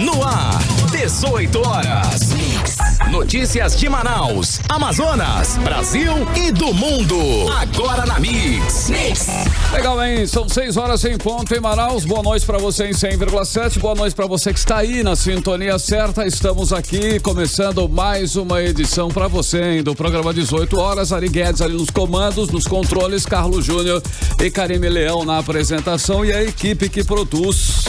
No ar, 18 horas. Notícias de Manaus, Amazonas, Brasil e do mundo. Agora na Mix. Legal, hein? São 6 horas em ponto em Manaus. Boa noite pra você em 100,7. Boa noite pra você que está aí na sintonia certa. Estamos aqui começando mais uma edição pra você, hein, do programa 18 horas. Ari Guedes ali nos comandos, nos controles, Carlos Júnior e Karime Leão na apresentação e a equipe que produz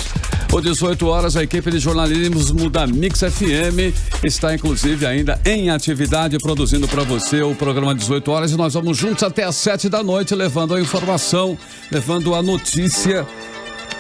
o 18 horas. A equipe de jornalismo da Mix FM está inclusive ainda em atividade produzindo para você o programa 18 horas e nós vamos juntos até às 7 da noite levando a informação, levando a notícia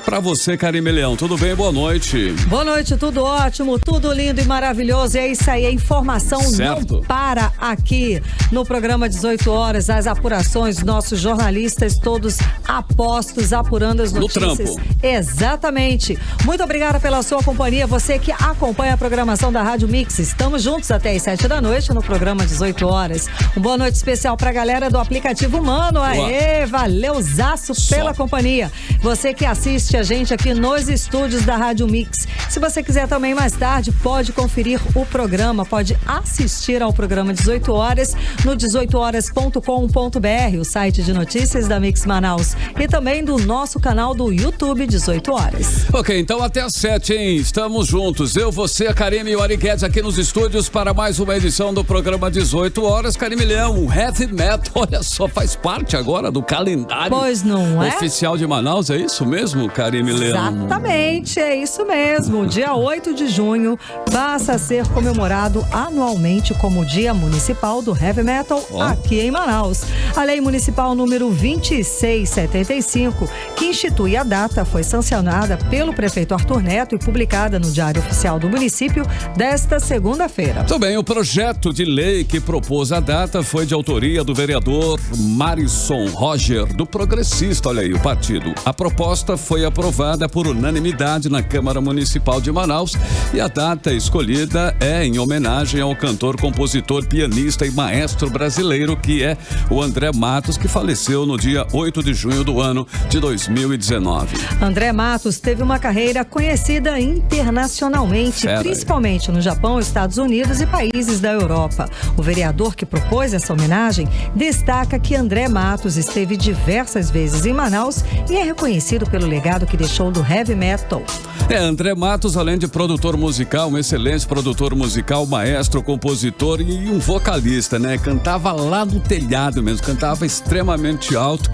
para você, Karime Leão. Tudo bem? Boa noite. Boa noite, tudo ótimo, tudo lindo e maravilhoso. E é isso aí, a informação certo. Não para aqui no programa 18 horas. As apurações, nossos jornalistas todos apostos, apurando as notícias. No trampo. Exatamente. Muito obrigada pela sua companhia, você que acompanha a programação da Rádio Mix. Estamos juntos até às 7 da noite no programa 18 horas. Uma boa noite especial pra galera do aplicativo Mano. Aê, valeuzaço pela companhia. Você que assiste a gente aqui nos estúdios da Rádio Mix. Se você quiser também mais tarde, pode conferir o programa, pode assistir ao programa 18 horas no 18horas.com.br, o site de notícias da Mix Manaus e também do nosso canal do YouTube 18 horas. Ok, então até às 7, hein? Estamos juntos. Eu, você, a Karime e o Ari Guedes aqui nos estúdios para mais uma edição do programa 18 horas. Karime Leão, Heavy Metal, olha só, faz parte agora do calendário pois não é? oficial de Manaus, é isso mesmo, Karime Leão? Exatamente, é isso mesmo. O dia 8 de junho passa a ser comemorado anualmente como Dia Municipal do Heavy Metal aqui em Manaus. A Lei Municipal número 2675, que institui a data, foi sancionada pelo prefeito Arthur Neto e publicada no Diário Oficial do município desta segunda-feira. Muito bem, o projeto de lei que propôs a data foi de autoria do vereador Marison Roger, do Progressista, olha aí, o partido. A proposta foi aprovada por unanimidade na Câmara Municipal de Manaus e a data escolhida é em homenagem ao cantor, compositor, pianista e maestro brasileiro que é o André Matos, que faleceu no dia 8 de junho do ano de 2019. André Matos teve uma carreira conhecida internacionalmente, principalmente no Japão, Estados Unidos e países da Europa. O vereador que propôs essa homenagem destaca que André Matos esteve diversas vezes em Manaus e é reconhecido pelo legado que deixou do heavy metal. André Matos, além de produtor musical, um excelente produtor musical, maestro, compositor e um vocalista, né? Cantava lá no telhado mesmo, cantava extremamente alto.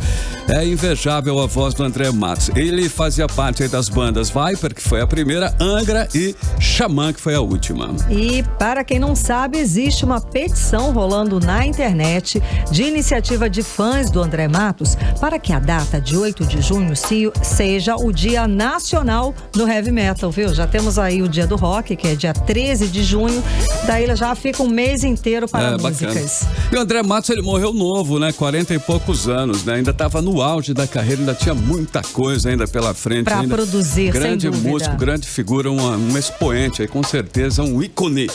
É invejável a voz do André Matos. Ele fazia parte aí das bandas Viper, que foi a primeira, Angra e Xamã, que foi a última. E para quem não sabe, existe uma petição rolando na internet de iniciativa de fãs do André Matos para que a data de 8 de junho seja o Dia Nacional do Heavy Metal, viu? Já temos aí o Dia do Rock, que é dia 13 de junho, daí já fica um mês inteiro para músicas. Bacana. E o André Matos, ele morreu novo, né? 40 e poucos anos, né? Ainda estava no auge da carreira, ainda tinha muita coisa ainda pela frente. Para produzir, grande sem dúvida. Músico, grande figura, um expoente aí, com certeza, um ícone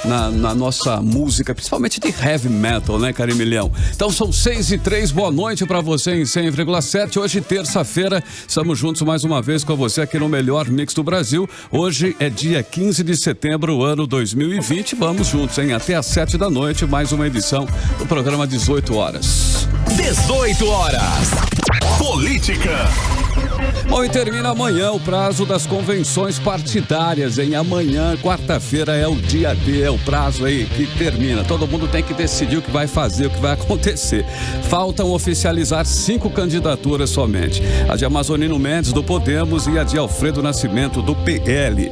na nossa música, principalmente de heavy metal, né, Karime Leão? Então são 6h03, boa noite para você em 100,7. Hoje, terça-feira, estamos juntos mais uma vez com você aqui no melhor mix do Brasil. Hoje é dia 15 de setembro, ano 2020. Vamos juntos, hein? Até às 7 da noite, mais uma edição do programa 18 horas. 18 horas. Política. Bom, e termina amanhã o prazo das convenções partidárias, hein? Amanhã, quarta-feira, é o dia D, é o prazo aí que termina. Todo mundo tem que decidir o que vai fazer, o que vai acontecer. Faltam oficializar 5 candidaturas somente. A de Amazonino Mendes, do Podemos, e a de Alfredo Nascimento, do PL.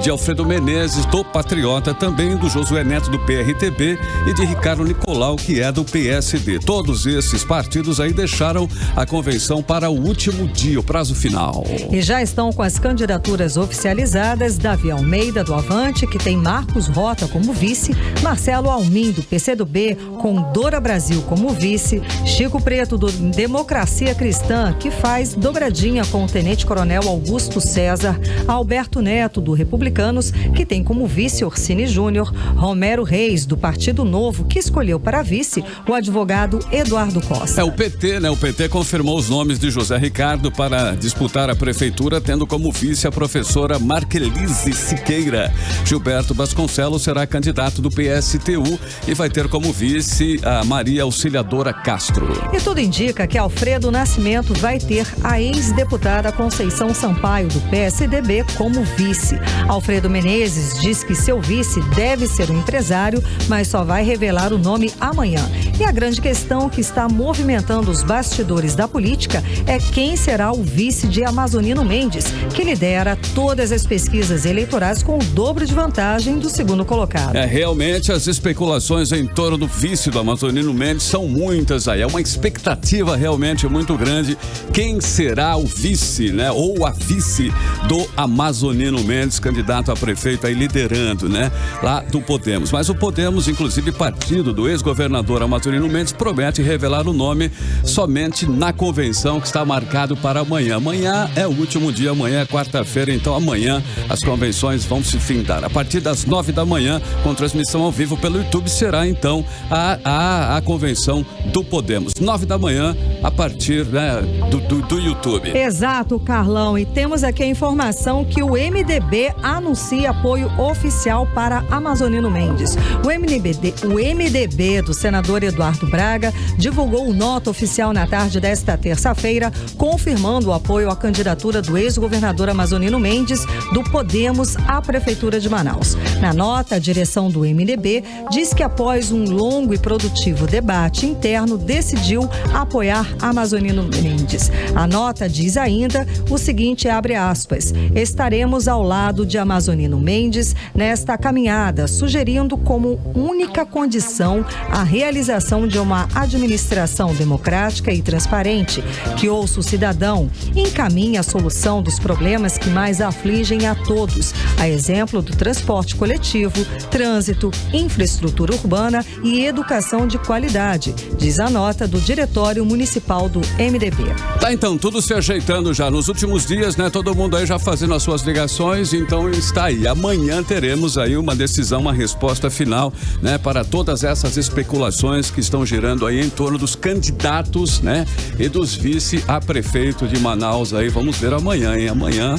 De Alfredo Menezes, do Patriota, também do Josué Neto, do PRTB, e de Ricardo Nicolau, que é do PSD. Todos esses partidos aí deixaram a convenção para o último dia, o prazo final. E já estão com as candidaturas oficializadas: Davi Almeida, do Avante, que tem Marcos Rota como vice, Marcelo Almin, do PCdoB, com Dora Brasil como vice, Chico Preto, do Democracia Cristã, que faz dobradinha com o Tenente Coronel Augusto César, Alberto Neto, do Republicanos, que tem como vice Orsini Júnior, Romero Reis, do Partido Novo, que escolheu para vice o advogado Eduardo Costa. O PT, né? O PT confirmou os nomes de José Ricardo para disputar a prefeitura, tendo como vice a professora Marquelise Siqueira. Gilberto Vasconcelos será candidato do PSTU e vai ter como vice a Maria Auxiliadora Castro. E tudo indica que Alfredo Nascimento vai ter a ex-deputada Conceição Sampaio, do PSDB, como vice. Alfredo Menezes diz que seu vice deve ser um empresário, mas só vai revelar o nome amanhã. E a grande questão que está movimentando os bastidores da política é quem será o vice de Amazonino Mendes, que lidera todas as pesquisas eleitorais com o dobro de vantagem do segundo colocado. Realmente as especulações em torno do vice do Amazonino Mendes são muitas aí. É uma expectativa realmente muito grande. Quem será o vice, né? Ou a vice do Amazonino Mendes, candidato a prefeito aí liderando, né? Lá do Podemos. Mas o Podemos, inclusive partido do ex-governador Amazonino Mendes, promete revelar o nome somente na convenção que está marcado para amanhã. Amanhã é o último dia, amanhã é quarta-feira, então amanhã as convenções vão se findar. A partir das 9 da manhã, com transmissão ao vivo pelo YouTube, será então a convenção do Podemos. 9 da manhã, a partir, né, do YouTube. Exato, Carlão. E temos aqui a informação que o MDB anuncia apoio oficial para Amazonino Mendes. O MDB do senador Eduardo Braga divulgou nota oficial na tarde desta terça-feira, confirmando o apoio à candidatura do ex-governador Amazonino Mendes, do Podemos, à Prefeitura de Manaus. Na nota, a direção do MDB diz que após um longo e produtivo debate interno, decidiu apoiar Amazonino Mendes. A nota diz ainda o seguinte, abre aspas, estaremos ao lado de Amazonino Mendes nesta caminhada, sugerindo como única condição a realização de uma administração democrática e transparente, que ouça o cidadão e encaminhe a solução dos problemas que mais afligem a todos, a exemplo do transporte coletivo, trânsito, infraestrutura urbana e educação de qualidade, diz a nota do Diretório Municipal do MDB. Tá, então, tudo se ajeitando já nos últimos dias, né? Todo mundo aí já fazendo as suas ligações, então está aí. Amanhã teremos aí uma decisão, uma resposta final, né? Para todas essas especulações que estão girando aí em torno dos candidatos, né? E dos vice a prefeito de Manaus aí. Vamos ver amanhã, hein? Amanhã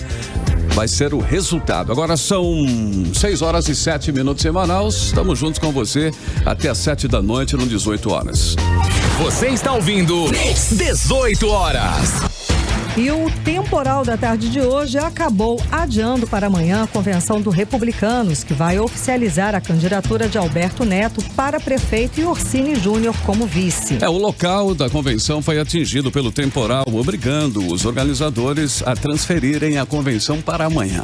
vai ser o resultado. Agora são 6h07 em Manaus. Estamos juntos com você até às 7 da noite, no 18 horas. Você está ouvindo 18 horas. E o temporal da tarde de hoje acabou adiando para amanhã a convenção do Republicanos, que vai oficializar a candidatura de Alberto Neto para prefeito e Orsini Júnior como vice. O local da convenção foi atingido pelo temporal, obrigando os organizadores a transferirem a convenção para amanhã.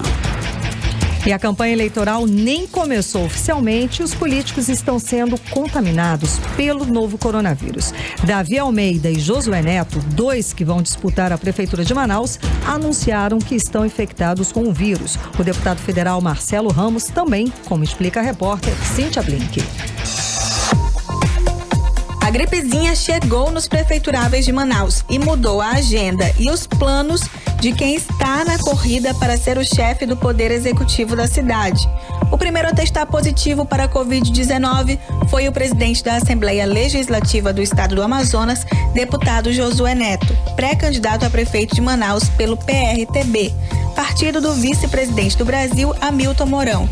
E a campanha eleitoral nem começou oficialmente e os políticos estão sendo contaminados pelo novo coronavírus. Davi Almeida e Josué Neto, dois que vão disputar a Prefeitura de Manaus, anunciaram que estão infectados com o vírus. O deputado federal Marcelo Ramos também, como explica a repórter Cíntia Blink. A gripezinha chegou nos prefeituráveis de Manaus e mudou a agenda e os planos de quem está na corrida para ser o chefe do Poder Executivo da cidade. O primeiro a testar positivo para a Covid-19 foi o presidente da Assembleia Legislativa do Estado do Amazonas, deputado Josué Neto, pré-candidato a prefeito de Manaus pelo PRTB, partido do vice-presidente do Brasil, Hamilton Mourão.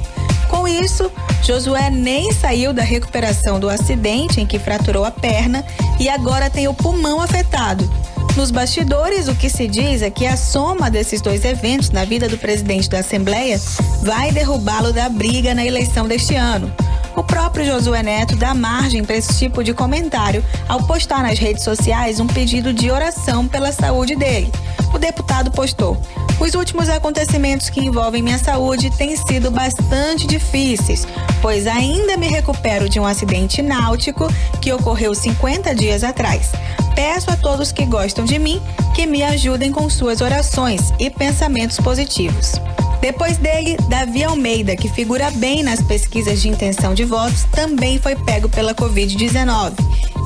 Com isso, Josué nem saiu da recuperação do acidente em que fraturou a perna e agora tem o pulmão afetado. Nos bastidores, o que se diz é que a soma desses dois eventos na vida do presidente da Assembleia vai derrubá-lo da briga na eleição deste ano. O próprio Josué Neto dá margem para esse tipo de comentário ao postar nas redes sociais um pedido de oração pela saúde dele. O deputado postou: os últimos acontecimentos que envolvem minha saúde têm sido bastante difíceis, pois ainda me recupero de um acidente náutico que ocorreu 50 dias atrás. Peço a todos que gostam de mim que me ajudem com suas orações e pensamentos positivos. Depois dele, Davi Almeida, que figura bem nas pesquisas de intenção de votos, também foi pego pela Covid-19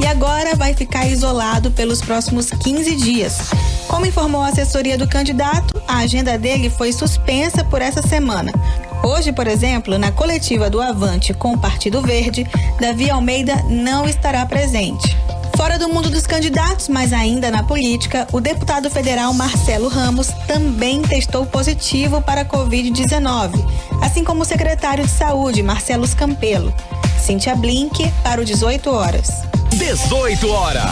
e agora vai ficar isolado pelos próximos 15 dias. Como informou a assessoria do candidato, a agenda dele foi suspensa por essa semana. Hoje, por exemplo, na coletiva do Avante com o Partido Verde, Davi Almeida não estará presente. Fora do mundo dos candidatos, mas ainda na política, o deputado federal Marcelo Ramos também testou positivo para a Covid-19, assim como o secretário de Saúde, Marcelo Campelo. Cíntia Blink, para o 18 horas. 18 horas.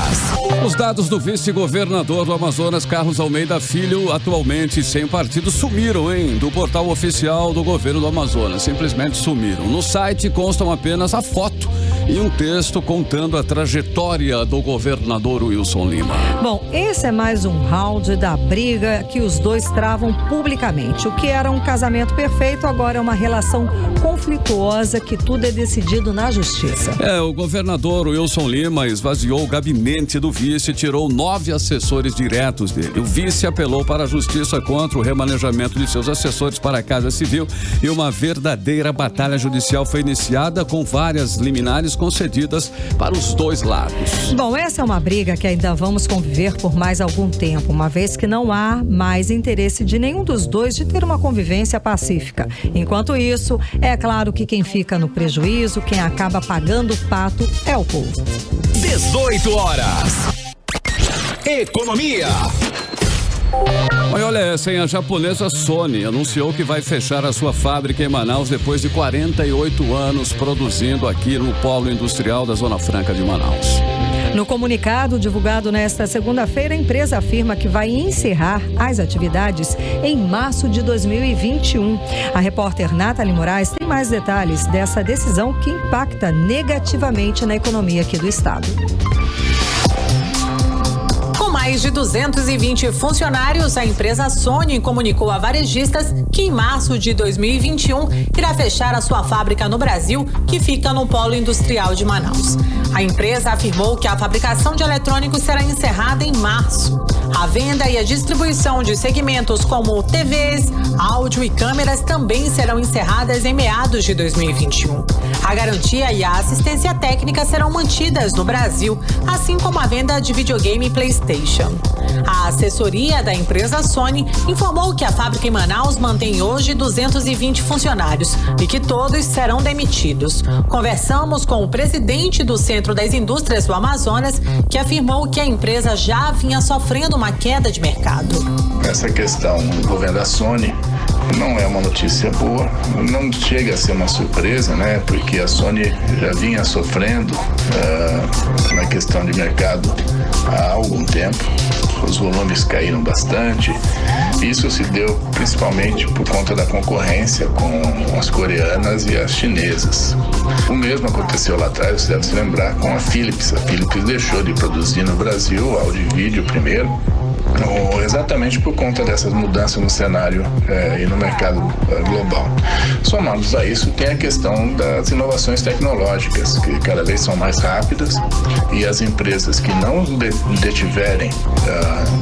Os dados do vice-governador do Amazonas, Carlos Almeida Filho, atualmente sem partido, sumiram, hein? Do portal oficial do governo do Amazonas. Simplesmente sumiram. No site constam apenas a foto e um texto contando a trajetória do governador Wilson Lima. Bom, esse é mais um round da briga que os dois travam publicamente. O que era um casamento perfeito agora é uma relação conflituosa que tudo é decidido na justiça. O governador Wilson Lima esvaziou o gabinete do vice e tirou 9 assessores diretos dele. O vice apelou para a justiça contra o remanejamento de seus assessores para a Casa Civil e uma verdadeira batalha judicial foi iniciada com várias liminares concedidas para os dois lados. Bom, essa é uma briga que ainda vamos conviver por mais algum tempo, uma vez que não há mais interesse de nenhum dos dois de ter uma convivência pacífica. Enquanto isso, é claro que quem fica no prejuízo, quem acaba pagando o pato é o povo. 18 horas. Economia. Olha essa, hein? A japonesa Sony anunciou que vai fechar a sua fábrica em Manaus depois de 48 anos produzindo aqui no polo industrial da Zona Franca de Manaus. No comunicado divulgado nesta segunda-feira, a empresa afirma que vai encerrar as atividades em março de 2021. A repórter Nathalie Moraes tem mais detalhes dessa decisão que impacta negativamente na economia aqui do estado. Mais de 220 funcionários, a empresa Sony comunicou a varejistas que em março de 2021 irá fechar a sua fábrica no Brasil, que fica no polo industrial de Manaus. A empresa afirmou que a fabricação de eletrônicos será encerrada em março. A venda e a distribuição de segmentos como TVs, áudio e câmeras também serão encerradas em meados de 2021. A garantia e a assistência técnica serão mantidas no Brasil, assim como a venda de videogame PlayStation. A assessoria da empresa Sony informou que a fábrica em Manaus mantém hoje 220 funcionários e que todos serão demitidos. Conversamos com o presidente do Centro das Indústrias do Amazonas, que afirmou que a empresa já vinha sofrendo uma queda de mercado. Essa questão do governo da Sony não é uma notícia boa, não chega a ser uma surpresa, né? Porque a Sony já vinha sofrendo na questão de mercado há algum tempo. Os volumes caíram bastante. Isso se deu principalmente por conta da concorrência com as coreanas e as chinesas. O mesmo aconteceu lá atrás, você deve se lembrar, com a Philips. A Philips deixou de produzir no Brasil áudio e vídeo primeiro, exatamente por conta dessas mudanças no cenário e no mercado global. Somados a isso, tem a questão das inovações tecnológicas, que cada vez são mais rápidas, e as empresas que não detiverem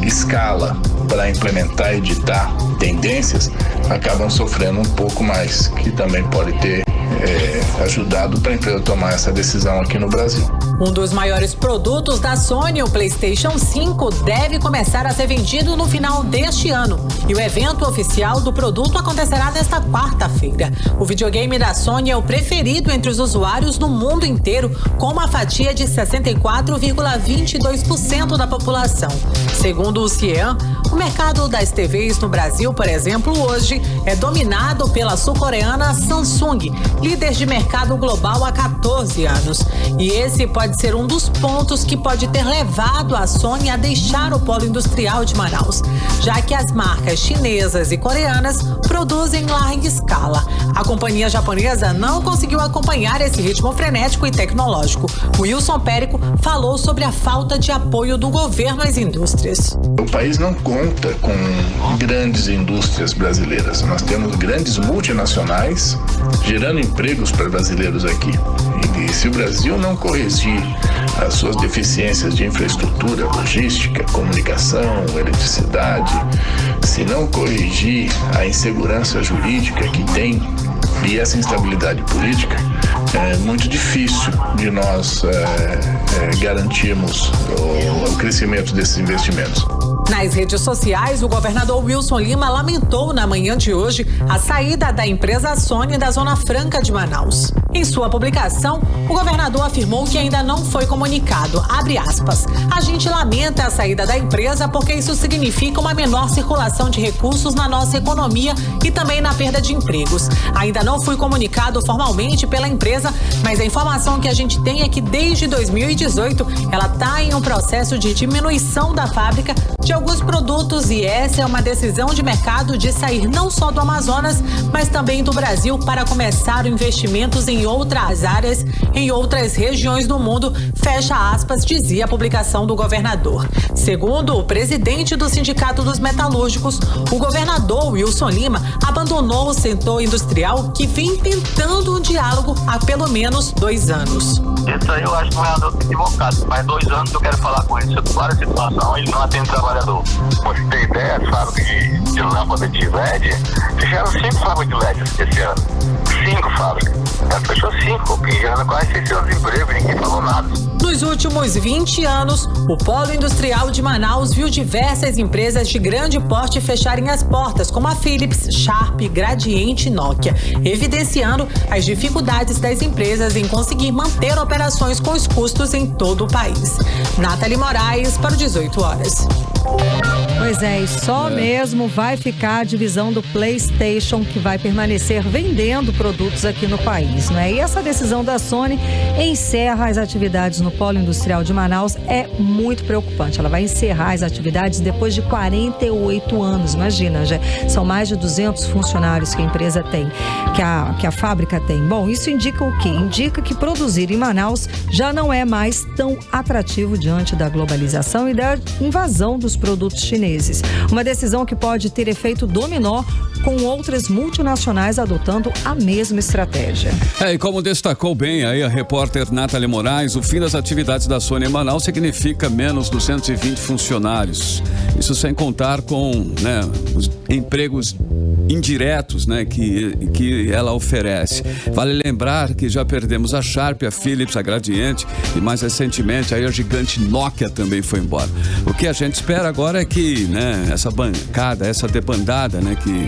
escala para implementar e ditar tendências acabam sofrendo um pouco mais, que também pode ter ajudado para a empresa tomar essa decisão aqui no Brasil. Um dos maiores produtos da Sony, o PlayStation 5, deve começar a ser vendido no final deste ano. E o evento oficial do produto acontecerá nesta quarta-feira. O videogame da Sony é o preferido entre os usuários no mundo inteiro, com uma fatia de 64,22% da população. Segundo o CIEAN, o mercado das TVs no Brasil, por exemplo, hoje é dominado pela sul-coreana Samsung, líder de mercado global há 14 anos. E esse pode ser um dos pontos que pode ter levado a Sony a deixar o polo industrial de Manaus, já que as marcas chinesas e coreanas produzem em larga escala. A companhia japonesa não conseguiu acompanhar esse ritmo frenético e tecnológico. Wilson Périco falou sobre a falta de apoio do governo às indústrias. O país não conta com grandes indústrias brasileiras. Nós temos grandes multinacionais gerando empregos para brasileiros aqui. E se o Brasil não corrigir as suas deficiências de infraestrutura, logística, comunicação, eletricidade, se não corrigir a insegurança jurídica que tem e essa instabilidade política, é muito difícil de nós garantirmos o crescimento desses investimentos. Nas redes sociais, o governador Wilson Lima lamentou na manhã de hoje a saída da empresa Sony da Zona Franca de Manaus. Em sua publicação, o governador afirmou que ainda não foi comunicado, abre aspas, a gente lamenta a saída da empresa porque isso significa uma menor circulação de recursos na nossa economia e também na perda de empregos. Ainda não fui comunicado formalmente pela empresa, mas a informação que a gente tem é que desde 2018 ela está em um processo de diminuição da fábrica de alguns produtos e essa é uma decisão de mercado de sair não só do Amazonas, mas também do Brasil para começar investimentos em outras áreas, em outras regiões do mundo, fecha aspas, dizia a publicação do governador. Segundo o presidente do Sindicato dos Metalúrgicos, o governador Wilson Lima abandonou o setor industrial que vem tentando um diálogo há pelo menos 2 anos. Isso aí eu acho que o governador está equivocado. Faz 2 anos que eu quero falar com ele sobre várias situações, ele não atende trabalhador. Pra você ter ideia, as fábricas de lâmpada de LED, fecharam 5 fábricas de LED esse ano. 5 fábricas. Ela fechou 5, que gerando quase 600 empregos, ninguém falou nada. Nos últimos 20 anos, o Polo Industrial de Manaus viu diversas empresas de grande porte fecharem as portas, como a Philips, Sharp, Gradiente e Nokia, evidenciando as dificuldades das empresas em conseguir manter operações com os custos em todo o país. Nathalie Moraes, para o 18 horas. Pois é, e só mesmo vai ficar a divisão do PlayStation, que vai permanecer vendendo produtos aqui no país, não é? E essa decisão da Sony encerra as atividades no Polo Industrial de Manaus é muito preocupante. Ela vai encerrar as atividades depois de 48 anos, imagina, já são mais de 200 funcionários que a empresa tem, que a fábrica tem. Bom, isso indica o quê? Indica que produzir em Manaus já não é mais tão atrativo diante da globalização e da invasão dos produtos chineses. Uma decisão que pode ter efeito dominó com outras multinacionais adotando a mesma estratégia. E como destacou bem aí a repórter Nathalie Moraes, o fim das atividades da Sony em Manaus significa menos 220 funcionários. Isso sem contar com, né, os empregos indiretos, né, que ela oferece. Vale lembrar que já perdemos a Sharp, a Philips, a Gradiente e mais recentemente aí a gigante Nokia também foi embora. O que a gente espera agora é que, né, essa bancada, essa debandada, né, que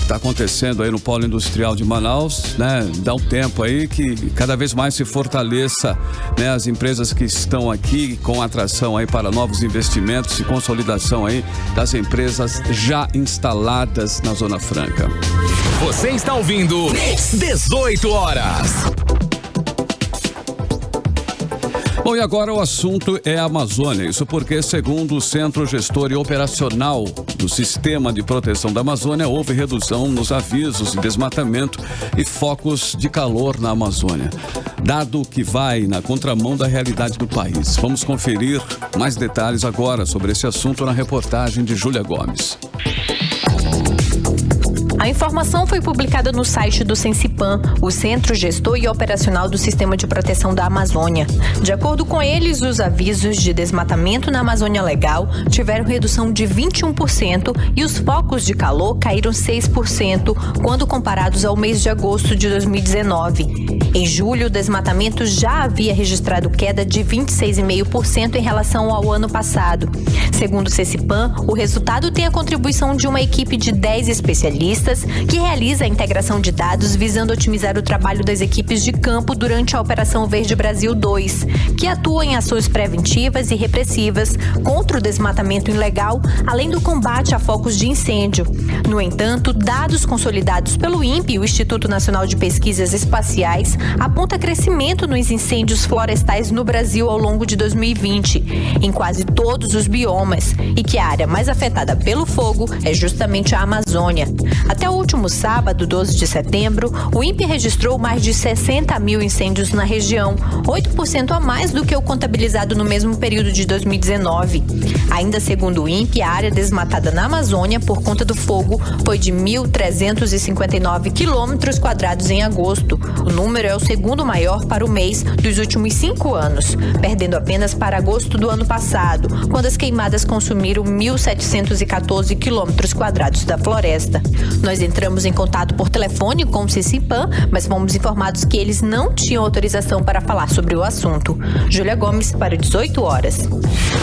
está acontecendo aí no Polo Industrial de Manaus, né, dá um tempo aí que cada vez mais se fortaleça, né, as empresas que estão aqui com atração aí para novos investimentos e consolidação aí das empresas já instaladas na Zona Franca. Você está ouvindo 18 horas. Bom, e agora o assunto é a Amazônia. Isso porque, segundo o Centro Gestor e Operacional do Sistema de Proteção da Amazônia, houve redução nos avisos de desmatamento e focos de calor na Amazônia, dado que vai na contramão da realidade do país. Vamos conferir mais detalhes agora sobre esse assunto na reportagem de Júlia Gomes. A informação foi publicada no site do Sensipan, o Centro Gestor e Operacional do Sistema de Proteção da Amazônia. De acordo com eles, os avisos de desmatamento na Amazônia Legal tiveram redução de 21% e os focos de calor caíram 6% quando comparados ao mês de agosto de 2019. Em julho, o desmatamento já havia registrado queda de 26,5% em relação ao ano passado. Segundo o Sensipan, o resultado tem a contribuição de uma equipe de 10 especialistas que realiza a integração de dados visando otimizar o trabalho das equipes de campo durante a Operação Verde Brasil 2, que atua em ações preventivas e repressivas contra o desmatamento ilegal, além do combate a focos de incêndio. No entanto, dados consolidados pelo INPE, o Instituto Nacional de Pesquisas Espaciais, aponta crescimento nos incêndios florestais no Brasil ao longo de 2020, em quase todos os biomas, e que a área mais afetada pelo fogo é justamente a Amazônia. Até o último sábado, 12 de setembro, o INPE registrou mais de 60 mil incêndios na região, 8% a mais do que o contabilizado no mesmo período de 2019. Ainda segundo o INPE, a área desmatada na Amazônia por conta do fogo foi de 1.359 quilômetros quadrados em agosto. O número é o segundo maior para o mês dos últimos 5 anos, perdendo apenas para agosto do ano passado, quando as queimadas consumiram 1.714 quilômetros quadrados da floresta. No Nós entramos em contato por telefone com o CECIPAM, mas fomos informados que eles não tinham autorização para falar sobre o assunto. Júlia Gomes para 18 horas.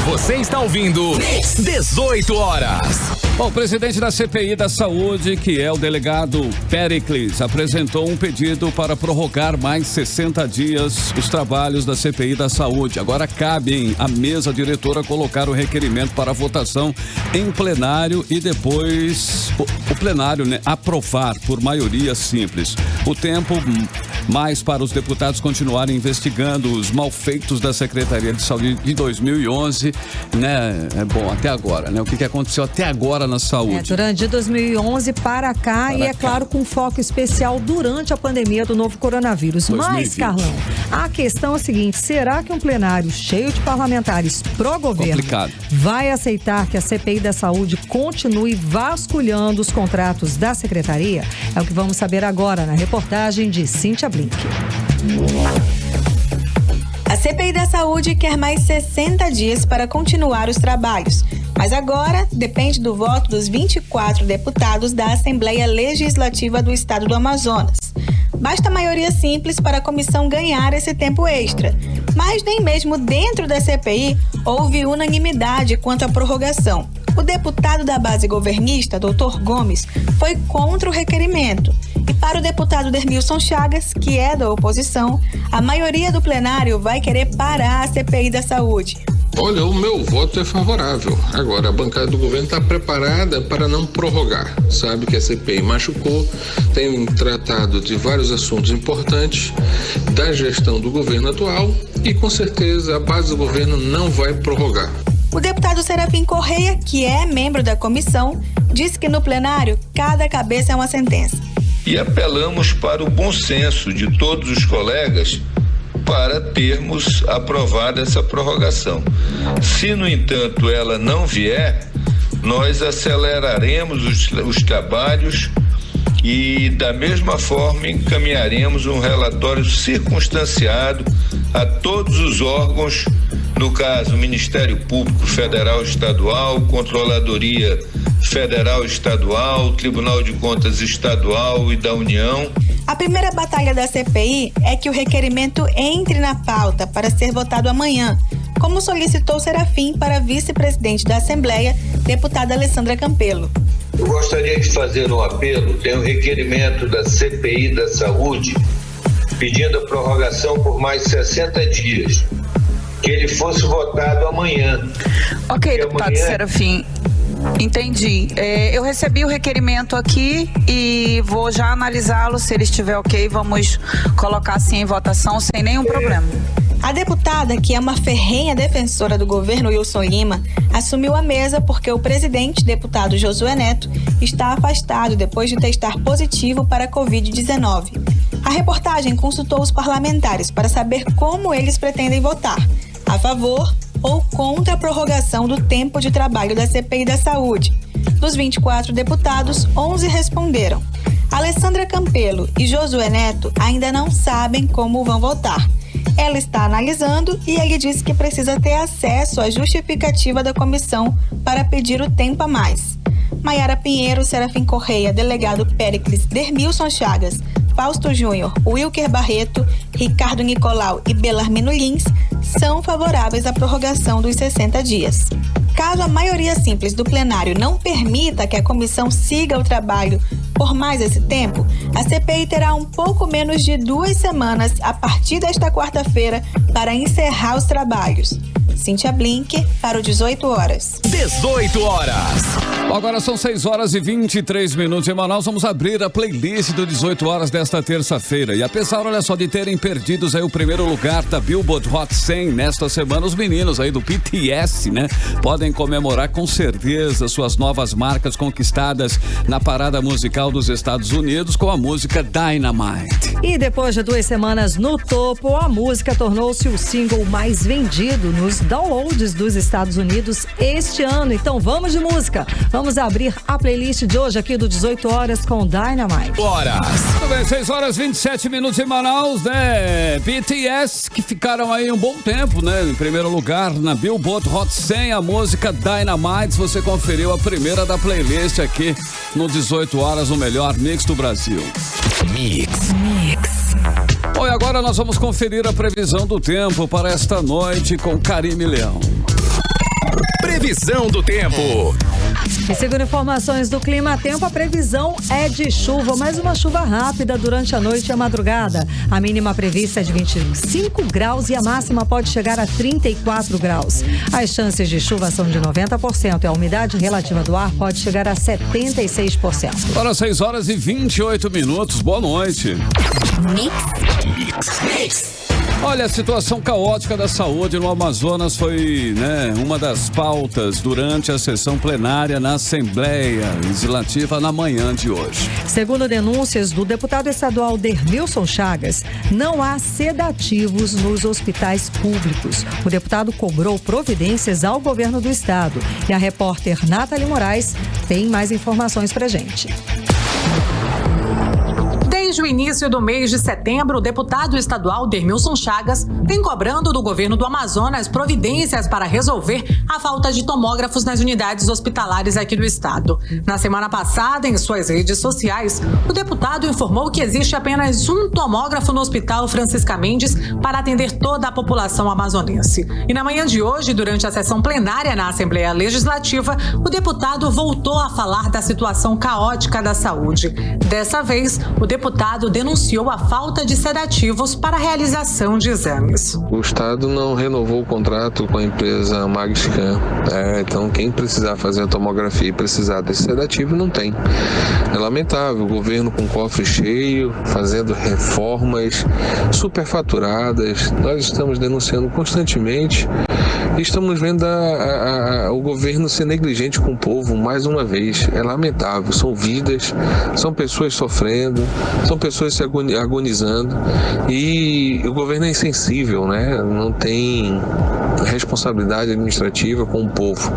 Você está ouvindo 18 horas. Bom, o presidente da CPI da Saúde, que é o delegado Péricles, apresentou um pedido para prorrogar mais 60 dias os trabalhos da CPI da Saúde. Agora cabe à mesa diretora colocar o requerimento para votação em plenário e depois o plenário, né, aprovar por maioria simples. O tempo mais para os deputados continuarem investigando os malfeitos da Secretaria de Saúde de 2011, né? É bom, até agora, né? O que aconteceu até agora na saúde? Durante de 2011 para cá e, é claro, com foco especial durante a pandemia do novo coronavírus. 2020. Mas, Carlão, a questão é a seguinte: será que um plenário cheio de parlamentares pró-governo vai aceitar que a CPI da Saúde continue vasculhando os contratos da Secretaria? É o que vamos saber agora na reportagem de Cíntia Blink. A CPI da Saúde quer mais 60 dias para continuar os trabalhos, mas agora depende do voto dos 24 deputados da Assembleia Legislativa do Estado do Amazonas. Basta maioria simples para a comissão ganhar esse tempo extra, mas nem mesmo dentro da CPI houve unanimidade quanto à prorrogação. O deputado da base governista, Dr. Gomes, foi contra o requerimento. E para o deputado Dermilson Chagas, que é da oposição, a maioria do plenário vai querer parar a CPI da Saúde. Olha, o meu voto é favorável. Agora, a bancada do governo está preparada para não prorrogar. Sabe que a CPI machucou, tem tratado de vários assuntos importantes da gestão do governo atual e, com certeza, a base do governo não vai prorrogar. O deputado Serafim Correia, que é membro da comissão, disse que no plenário cada cabeça é uma sentença. E apelamos para o bom senso de todos os colegas para termos aprovado essa prorrogação. Se, no entanto, ela não vier, nós aceleraremos os trabalhos e, da mesma forma, encaminharemos um relatório circunstanciado a todos os órgãos, no caso, Ministério Público Federal Estadual, Controladoria Federal Estadual, Tribunal de Contas Estadual e da União. A primeira batalha da CPI é que o requerimento entre na pauta para ser votado amanhã, como solicitou Serafim para a vice-presidente da Assembleia, deputada Alessandra Campelo. Eu gostaria de fazer um apelo. Tem um requerimento da CPI da Saúde pedindo a prorrogação por mais 60 dias, que ele fosse votado amanhã. Ok, deputado Serafim. Entendi. Eu recebi o requerimento aqui e vou já analisá-lo. Se ele estiver ok, vamos colocar assim em votação sem nenhum problema. A deputada, que é uma ferrenha defensora do governo Wilson Lima, assumiu a mesa porque o presidente, deputado Josué Neto, está afastado depois de testar positivo para a Covid-19. A reportagem consultou os parlamentares para saber como eles pretendem votar, a favor ou contra a prorrogação do tempo de trabalho da CPI da Saúde. Dos 24 deputados, 11 responderam. Alessandra Campelo e Josué Neto ainda não sabem como vão votar. Ela está analisando e ele disse que precisa ter acesso à justificativa da comissão para pedir o tempo a mais. Maiara Pinheiro, Serafim Correia, delegado Péricles, Dermilson Chagas, Fausto Júnior, Wilker Barreto, Ricardo Nicolau e Belarmino Lins são favoráveis à prorrogação dos 60 dias. Caso a maioria simples do plenário não permita que a comissão siga o trabalho por mais esse tempo, a CPI terá um pouco menos de 2 semanas a partir desta quarta-feira para encerrar os trabalhos. Cíntia Blink para o 18 horas. 18 horas. Agora são 6 horas e 23 minutos em Manaus. Vamos abrir a playlist do 18 horas desta terça-feira. E apesar, olha só, de terem perdido aí o primeiro lugar da Billboard Hot 100 nesta semana, os meninos aí do BTS, né, podem comemorar com certeza suas novas marcas conquistadas na parada musical dos Estados Unidos com a música Dynamite. E depois de 2 semanas no topo, a música tornou-se o single mais vendido nos downloads dos Estados Unidos este ano. Então vamos de música. Vamos abrir a playlist de hoje aqui do 18 horas com Dynamite. Horas. Tudo bem, 6 horas 27 minutos em Manaus, né? BTS, que ficaram aí um bom tempo, né? Em primeiro lugar na Billboard Hot 100, a música Dynamite. Você conferiu a primeira da playlist aqui no 18 horas, o melhor mix do Brasil. Mix. Bom, e agora nós vamos conferir a previsão do tempo para esta noite com Karime Leão. Previsão do tempo. E segundo informações do Clima Tempo, a previsão é de chuva, mas uma chuva rápida durante a noite e a madrugada. A mínima prevista é de 25 graus e a máxima pode chegar a 34 graus. As chances de chuva são de 90% e a umidade relativa do ar pode chegar a 76%. Agora 6 horas e 28 minutos. Boa noite. Mix. Olha, a situação caótica da saúde no Amazonas foi, uma das pautas durante a sessão plenária na Assembleia Legislativa na manhã de hoje. Segundo denúncias do deputado estadual Dermilson Chagas, não há sedativos nos hospitais públicos. O deputado cobrou providências ao governo do estado. E a repórter Nathalie Moraes tem mais informações pra gente. Desde o início do mês de setembro, o deputado estadual Dermilson Chagas vem cobrando do governo do Amazonas providências para resolver a falta de tomógrafos nas unidades hospitalares aqui do estado. Na semana passada, em suas redes sociais, o deputado informou que existe apenas um tomógrafo no Hospital Francisca Mendes para atender toda a população amazonense. E na manhã de hoje, durante a sessão plenária na Assembleia Legislativa, o deputado voltou a falar da situação caótica da saúde. Dessa vez, o deputado denunciou a falta de sedativos para a realização de exames. O Estado não renovou o contrato com a empresa Magscan. Então, quem precisar fazer a tomografia e precisar desse sedativo, não tem. É lamentável, o governo com cofre cheio, fazendo reformas superfaturadas. Nós estamos denunciando constantemente e estamos vendo o governo ser negligente com o povo mais uma vez. É lamentável, são vidas, são pessoas sofrendo, são pessoas se agonizando e o governo é insensível, não tem responsabilidade administrativa com o povo.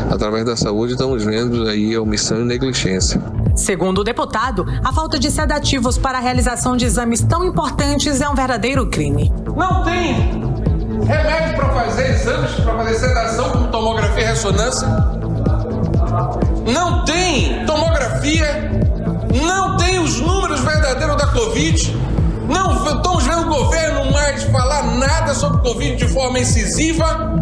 Através da saúde estamos vendo aí a omissão e negligência. Segundo o deputado, a falta de sedativos para a realização de exames tão importantes é um verdadeiro crime. Não tem remédio para fazer exames, para fazer sedação com tomografia e ressonância. Não tem tomografia. Não tem os números verdadeiros da Covid. Não estamos vendo o governo mais falar nada sobre Covid de forma incisiva.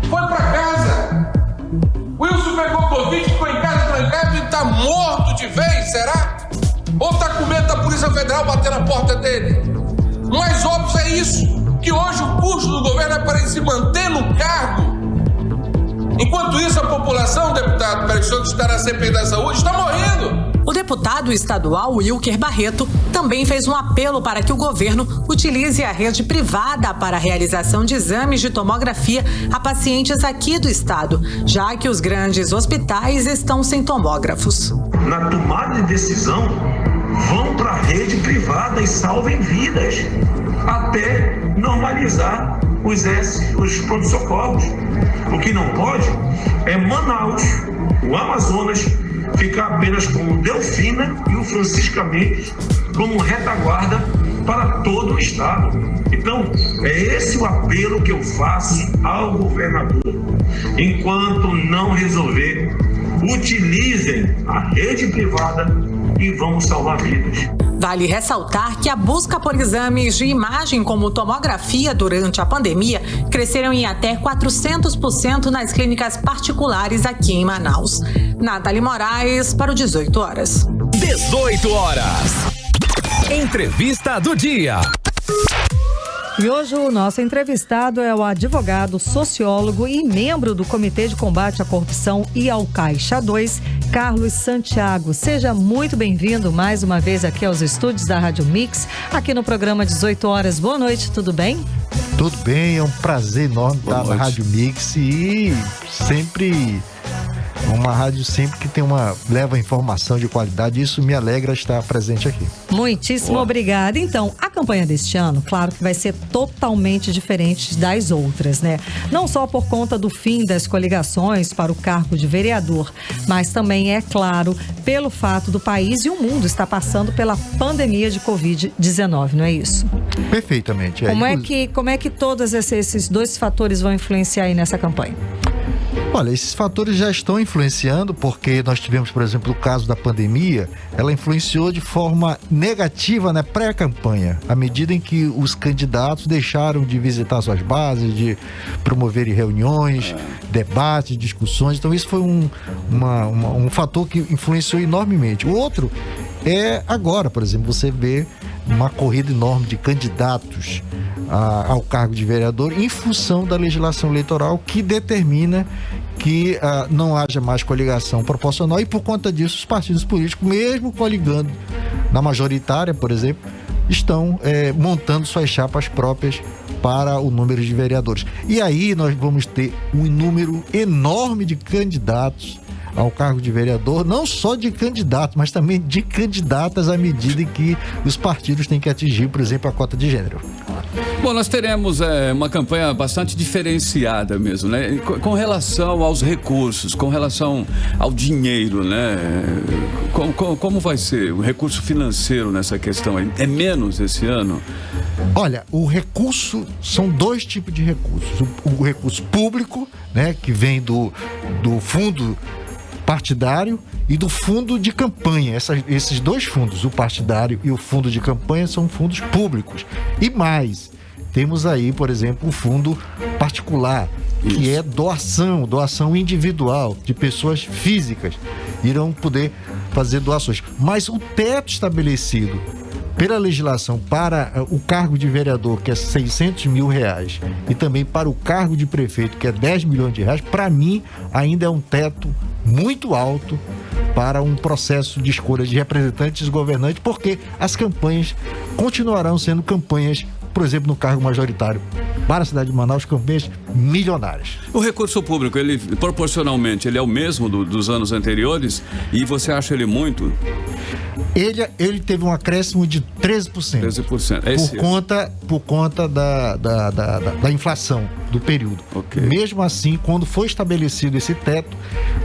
Foi para casa. Wilson pegou Covid, ficou em casa trancado e está morto de vez, será? Ou está com medo da Polícia Federal bater na porta dele? O mais óbvio é isso, que hoje o custo do governo é para ele se manter no cargo. Enquanto isso, a população, deputado, para o senhor que está na CPI da saúde, está morrendo. O deputado estadual Wilker Barreto também fez um apelo para que o governo utilize a rede privada para a realização de exames de tomografia a pacientes aqui do estado, já que os grandes hospitais estão sem tomógrafos. Na tomada de decisão, vão para a rede privada e salvem vidas, até normalizar os pronto-socorros. O que não pode é Manaus, o Amazonas, ficar apenas como Delfina e o Francisca Mendes como retaguarda para todo o estado. Então, é esse o apelo que eu faço ao governador. Enquanto não resolver, utilizem a rede privada e vamos salvar vidas. Vale ressaltar que a busca por exames de imagem como tomografia durante a pandemia cresceram em até 400% nas clínicas particulares aqui em Manaus. Nathalie Moraes para o 18 horas. 18 horas. Entrevista do dia. E hoje o nosso entrevistado é o advogado, sociólogo e membro do Comitê de Combate à Corrupção e ao Caixa 2, Carlos Santiago. Seja muito bem-vindo mais uma vez aqui aos estúdios da Rádio Mix, aqui no programa 18 horas. Boa noite, tudo bem? Tudo bem, é um prazer enorme estar na Rádio Mix e sempre uma rádio sempre que leva informação de qualidade, isso me alegra estar presente aqui. Muitíssimo obrigada. Então, a campanha deste ano, claro que vai ser totalmente diferente das outras, né? Não só por conta do fim das coligações para o cargo de vereador, mas também, é claro, pelo fato do país e o mundo estar passando pela pandemia de Covid-19, não é isso? Perfeitamente. Como é que todos esses dois fatores vão influenciar aí nessa campanha? Olha, esses fatores já estão influenciando, porque nós tivemos, por exemplo, o caso da pandemia, ela influenciou de forma negativa na pré-campanha, à medida em que os candidatos deixaram de visitar suas bases, de promoverem reuniões, debates, discussões. Então isso foi um fator que influenciou enormemente. O outro é agora, por exemplo, você vê uma corrida enorme de candidatos ao cargo de vereador em função da legislação eleitoral que determina que não haja mais coligação proporcional, e por conta disso os partidos políticos, mesmo coligando na majoritária, por exemplo, estão montando suas chapas próprias para o número de vereadores. E aí nós vamos ter um número enorme de candidatos ao cargo de vereador, não só de candidatos, mas também de candidatas à medida em que os partidos têm que atingir, por exemplo, a cota de gênero. Bom, nós teremos uma campanha bastante diferenciada mesmo, né? Com relação aos recursos, com relação ao dinheiro, né? Como vai ser o recurso financeiro nessa questão aí? É menos esse ano? Olha, o recurso, são dois tipos de recursos. O recurso público, né? Que vem do fundo partidário e do fundo de campanha. Esses dois fundos, o partidário e o fundo de campanha, são fundos públicos. E mais, temos aí, por exemplo, o fundo particular, que é doação individual de pessoas físicas, irão poder fazer doações. Mas o teto estabelecido pela legislação para o cargo de vereador, que é R$600 mil, e também para o cargo de prefeito, que é R$10 milhões, para mim ainda é um teto muito alto para um processo de escolha de representantes e governantes, porque as campanhas continuarão sendo campanhas, por exemplo, no cargo majoritário para a cidade de Manaus, campanhas milionárias. O recurso público, ele proporcionalmente, ele é o mesmo dos anos anteriores, e você acha ele muito? Ele teve um acréscimo de 13%. 13%. Por conta da inflação do período. Okay. Mesmo assim, quando foi estabelecido esse teto,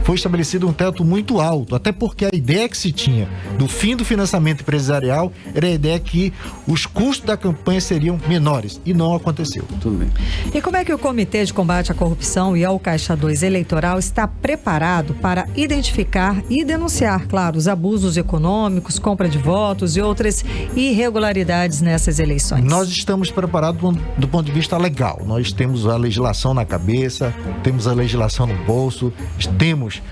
foi estabelecido um teto muito alto, até porque a ideia que se tinha do fim do financiamento empresarial era a ideia que os custos da campanha seriam menores, e não aconteceu. Tudo bem. E como é que o Comitê de Combate à Corrupção e ao Caixa 2 Eleitoral está preparado para identificar e denunciar, claro, os abusos econômicos, compra de votos e outras irregularidades nessas eleições? Nós estamos preparados do ponto de vista legal. Nós temos a legislação na cabeça, temos a legislação no bolso, temos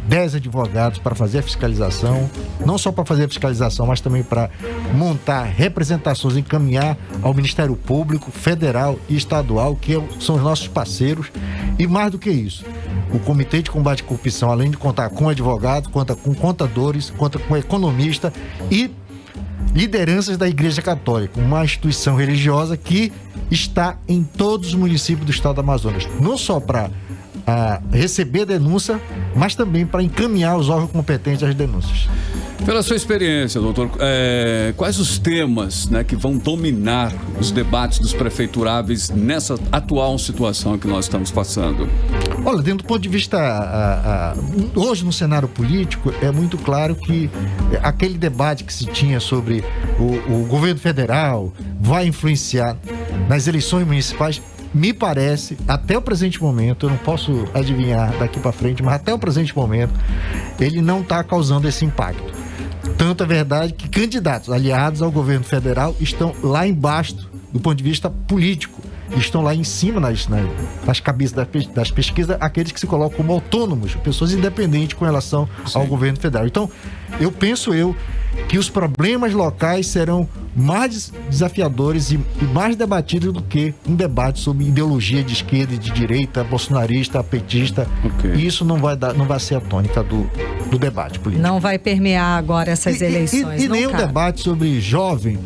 10 advogados para fazer a fiscalização, não só para fazer a fiscalização, mas também para montar representações, encaminhar ao Ministério Público Federal e Estadual, que são os nossos parceiros. E mais do que isso, o Comitê de Combate à Corrupção, além de contar com advogados, conta com contadores, conta com economista e lideranças da Igreja Católica, uma instituição religiosa que está em todos os municípios do estado do Amazonas, não só para receber denúncia, mas também para encaminhar os órgãos competentes às denúncias. Pela sua experiência, doutor, quais os temas, né, que vão dominar os debates dos prefeituráveis nessa atual situação que nós estamos passando? Olha, dentro do ponto de vista, hoje no cenário político, é muito claro que aquele debate que se tinha sobre o governo federal vai influenciar nas eleições municipais. Me parece, até o presente momento, eu não posso adivinhar daqui para frente, mas até o presente momento, ele não está causando esse impacto. Tanto é verdade que candidatos aliados ao governo federal estão lá embaixo do ponto de vista político. Estão lá em cima nas cabeças das pesquisas, aqueles que se colocam como autônomos, pessoas independentes com relação ao governo federal. Então, eu penso que os problemas locais serão mais desafiadores e mais debatidos do que um debate sobre ideologia de esquerda e de direita, bolsonarista, petista. Okay. E isso não vai ser a tônica do debate político. Não vai permear agora essas eleições. E nem um debate sobre jovem,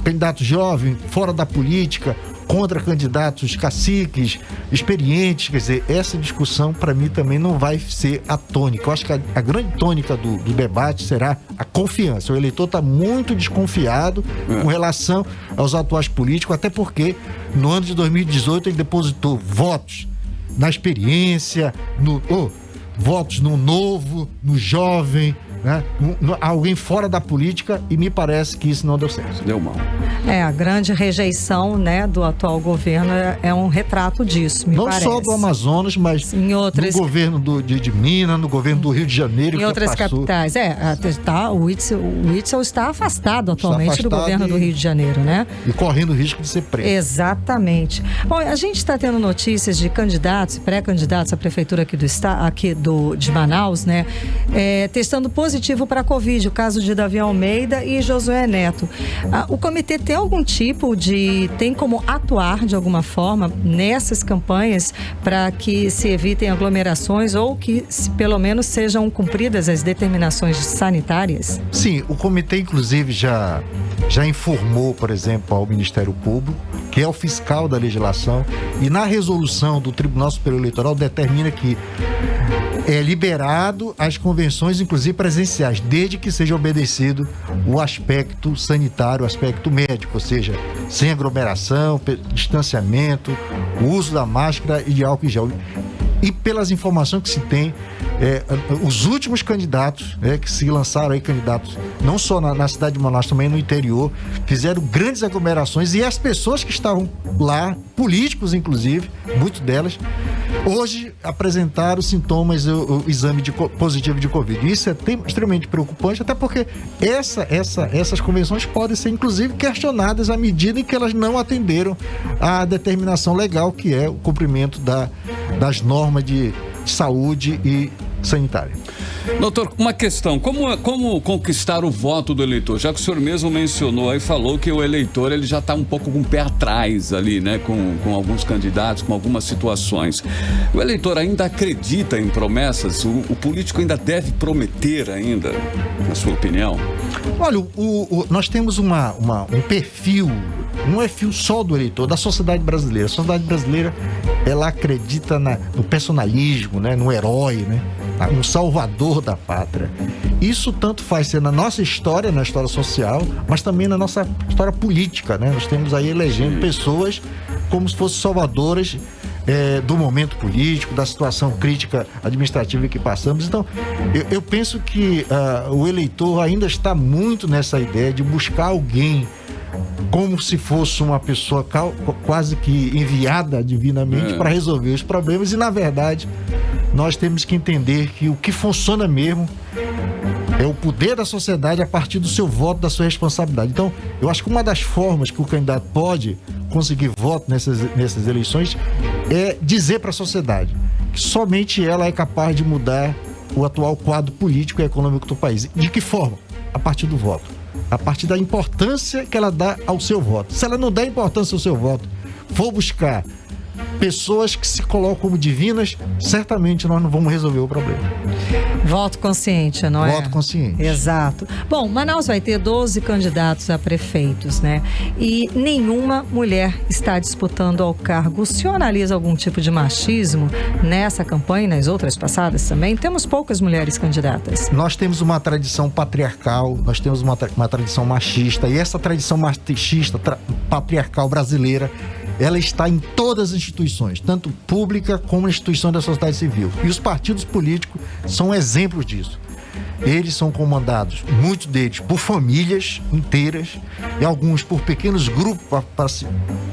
candidato jovem, fora da política, contra candidatos caciques, experientes. Quer dizer, essa discussão, para mim, também não vai ser a tônica. Eu acho que a grande tônica do debate será a confiança. O eleitor está muito desconfiado com relação aos atuais políticos, até porque no ano de 2018 ele depositou votos na experiência, votos no novo, no jovem, né? Alguém fora da política, e me parece que isso não deu certo. Deu mal. A grande rejeição, né, do atual governo é um retrato disso, me parece. Não só do Amazonas, mas no governo de Minas, no governo do Rio de Janeiro. Em outras capitais. O Witzel está afastado atualmente do governo do Rio de Janeiro, né? E correndo o risco de ser preso. Exatamente. Bom, a gente está tendo notícias de candidatos e pré-candidatos à prefeitura de Manaus, né? Testando positivo para a Covid, o caso de Davi Almeida e Josué Neto. O comitê tem como atuar de alguma forma nessas campanhas para que se evitem aglomerações ou que pelo menos sejam cumpridas as determinações sanitárias? Sim, o comitê inclusive já informou, por exemplo, ao Ministério Público, que é o fiscal da legislação, e na resolução do Tribunal Superior Eleitoral determina que é liberado as convenções, inclusive presenciais, desde que seja obedecido o aspecto sanitário, o aspecto médico, ou seja, sem aglomeração, distanciamento, o uso da máscara e de álcool em gel. E pelas informações que se tem, os últimos candidatos, que se lançaram aí, candidatos não só na cidade de Manaus, também no interior, fizeram grandes aglomerações, e as pessoas que estavam lá, políticos inclusive, muitas delas, hoje apresentaram sintomas, o exame positivo de Covid. Isso é extremamente preocupante, até porque essas convenções podem ser inclusive questionadas à medida em que elas não atenderam à determinação legal, que é o cumprimento das normas de saúde e sanitária. Doutor, uma questão, como conquistar o voto do eleitor? Já que o senhor mesmo mencionou aí, falou que o eleitor ele já está um pouco com o pé atrás ali, né? Com alguns candidatos, com algumas situações. O eleitor ainda acredita em promessas? O político ainda deve prometer ainda, na sua opinião? Olha, nós temos um perfil, não é fio só do eleitor, da sociedade brasileira. A sociedade brasileira, ela acredita no personalismo, né? No herói, né? Um salvador da pátria. Isso tanto faz ser na nossa história, na história social, mas também na nossa história política, né? Nós temos aí elegendo pessoas como se fossem salvadoras do momento político, da situação crítica administrativa que passamos. Então, eu penso que o eleitor ainda está muito nessa ideia de buscar alguém como se fosse uma pessoa quase que enviada divinamente para resolver os problemas, e na verdade nós temos que entender que o que funciona mesmo é o poder da sociedade a partir do seu voto, da sua responsabilidade. Então, eu acho que uma das formas que o candidato pode conseguir voto nessas eleições é dizer para a sociedade que somente ela é capaz de mudar o atual quadro político e econômico do país. De que forma? A partir do voto. A partir da importância que ela dá ao seu voto. Se ela não der importância ao seu voto, for buscar pessoas que se colocam como divinas, certamente nós não vamos resolver o problema. Voto consciente, não é? Voto consciente. Exato. Bom, Manaus vai ter 12 candidatos a prefeitos, né? E nenhuma mulher está disputando ao cargo. O senhor analisa algum tipo de machismo nessa campanha e nas outras passadas também? Temos poucas mulheres candidatas. Nós temos uma tradição patriarcal, nós temos uma tradição machista, e essa tradição machista, patriarcal brasileira, ela está em todas as instituições, tanto pública como instituições da sociedade civil. E os partidos políticos são exemplos disso. Eles são comandados, muitos deles, por famílias inteiras, e alguns por pequenos grupos